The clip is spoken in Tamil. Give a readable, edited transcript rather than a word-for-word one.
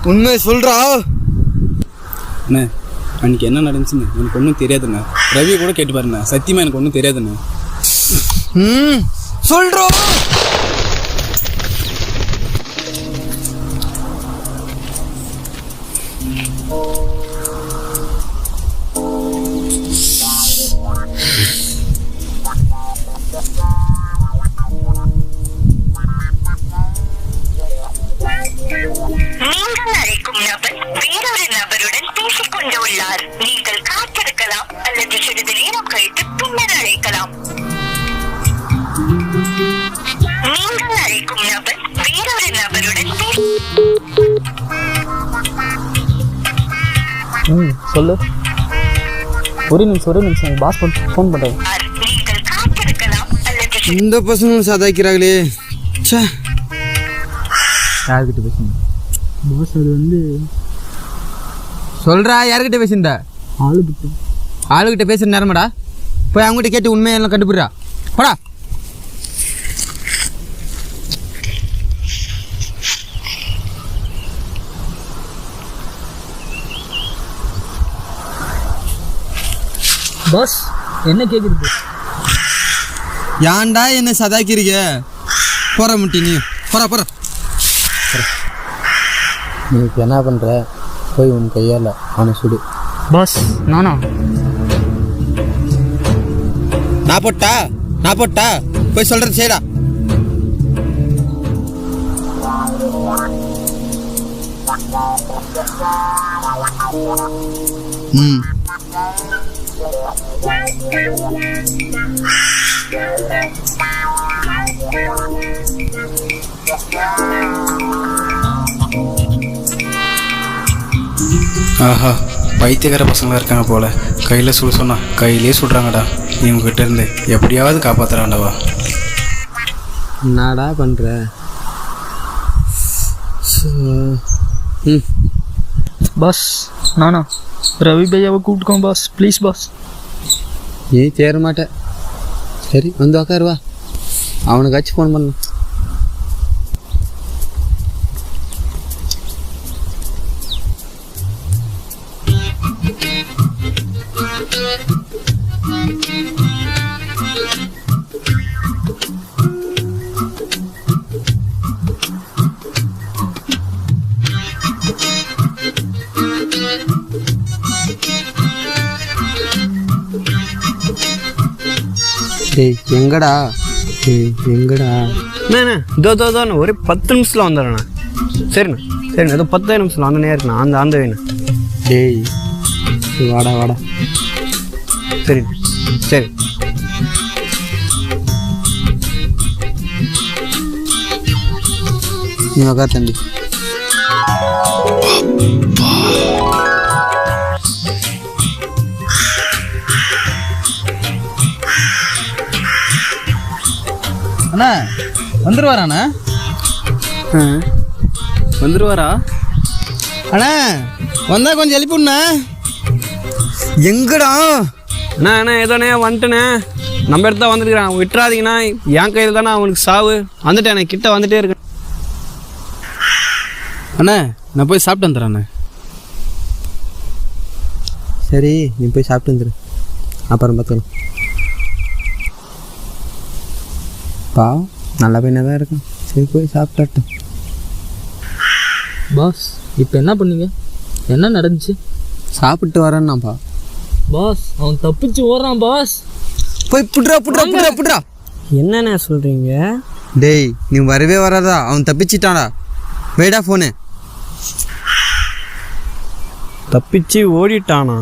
உண்மை சொல்கிறா? அண்ணே அன்றைக்கி என்ன நடந்துச்சுன்னு எனக்கு ஒன்றும் தெரியாதுண்ணே. ரவியை கூட கேட்டு பாருண்ணே, சத்தியமாக எனக்கு ஒன்றும் தெரியாதுண்ணே. சொல்கிறோம். வேறொரு நபருடன் பேசிக் கொண்டு உள்ளார். நீங்கள் காத்திருக்கலாம் அல்லது சிறிது நேரம் கழித்து பின்னர் அழைக்கலாம். நீங்கள் அழைக்கும் நபர் வேறொரு நபருடன் சொல்லு. ஒரு நிமிஷம் பாஸ் ஃபோன் பண்ணுறேன். நீங்கள் காத்திருக்கலாம் அல்லது இந்த பசங்களும் சதாக்கிறாங்களே. யார்கிட்ட பேசுங்க பாஸ்? அது வந்து சொல்கிறா. யார்கிட்ட பேசுண்டா? ஆளுகிட்ட பேசுகிற நேரமாடா. போய் அவங்ககிட்ட கேட்டு உண்மையெல்லாம் கண்டுபிடுறா. போடா. பாஸ் என்ன கேட்குறது? ஏன்டா என்ன சதாக்கிறீங்க? போற முட்டி நீ போற. நீ இப்போ என்ன பண்ணுற? போய் உன் கையால் அவனை சுடு. பாஸ் நானா? நான் போட்டா போய் சொல்கிறது செய்டா. ஆஹா, பைத்தியக்கார பசங்களாக இருக்காங்க போல். கையில் சுட சொன்னா கையிலே சுடுறாங்கடா. இவங்ககிட்ட இருந்து எப்படியாவது காப்பாற்றுறாண்டவா. என்னடா பண்ணுற? பாஸ் நானா? ரவி பையாவை கூப்பிட்டுக்கோங்க பாஸ், ப்ளீஸ் பாஸ். நீ தேர மாட்ட. சரி வந்து உக்காருவா. அவனுக்காச்சும் ஃபோன் பண்ணலாம். எங்கடா அண்ணா இதோண்ணா ஒரு 10 நிமிஷத்தில் வந்துடுறேண்ணா. சரிண்ணா ஏதோ 10 நிமிஷத்தில் அந்த நேரம் இருக்குண்ணா. அந்த வேணும். டேய் வாடா. சரி நீ உக்கார் தம்பி. அண்ணா வந்துடுவாராண்ணா? வந்துடுவாரா? அண்ணா வந்தா கொஞ்சம் எழுப்பிண்ணா. எங்கடா? அண்ணா ஏதோண்ணே வந்துட்டேண்ணே. நம்ம இடத்த வந்துருக்குறேன். விட்டுறாதீங்கண்ணா. என் கையில் தானே அவனுக்கு சாவு. வந்துட்டேண்ணே, கிட்ட வந்துட்டே இருக்கேன். அண்ணா நான் போய் சாப்பிட்டு வந்துடுறேண்ணே. சரி நீ போய் சாப்பிட்டு வந்துடு, அப்புறம் பார்த்துக்கலாம். பாவம் நல்ல பையனாக தான் இருக்கும். சரி போய் சாப்பிட்டாட்டும். பாஸ் இப்போ என்ன பண்ணீங்க? என்ன நடந்துச்சு? சாப்பிட்டு வரேன்னாப்பா. பாஸ் அவன் தப்பிச்சு ஓடுறான் பாஸ். போய் புட்றா. என்னண்ணே சொல்கிறீங்க? டேய் நீ வரவே வராதா? அவன் தப்பிச்சிட்டானா? வைடா ஃபோனு. தப்பிச்சு ஓடிட்டானா?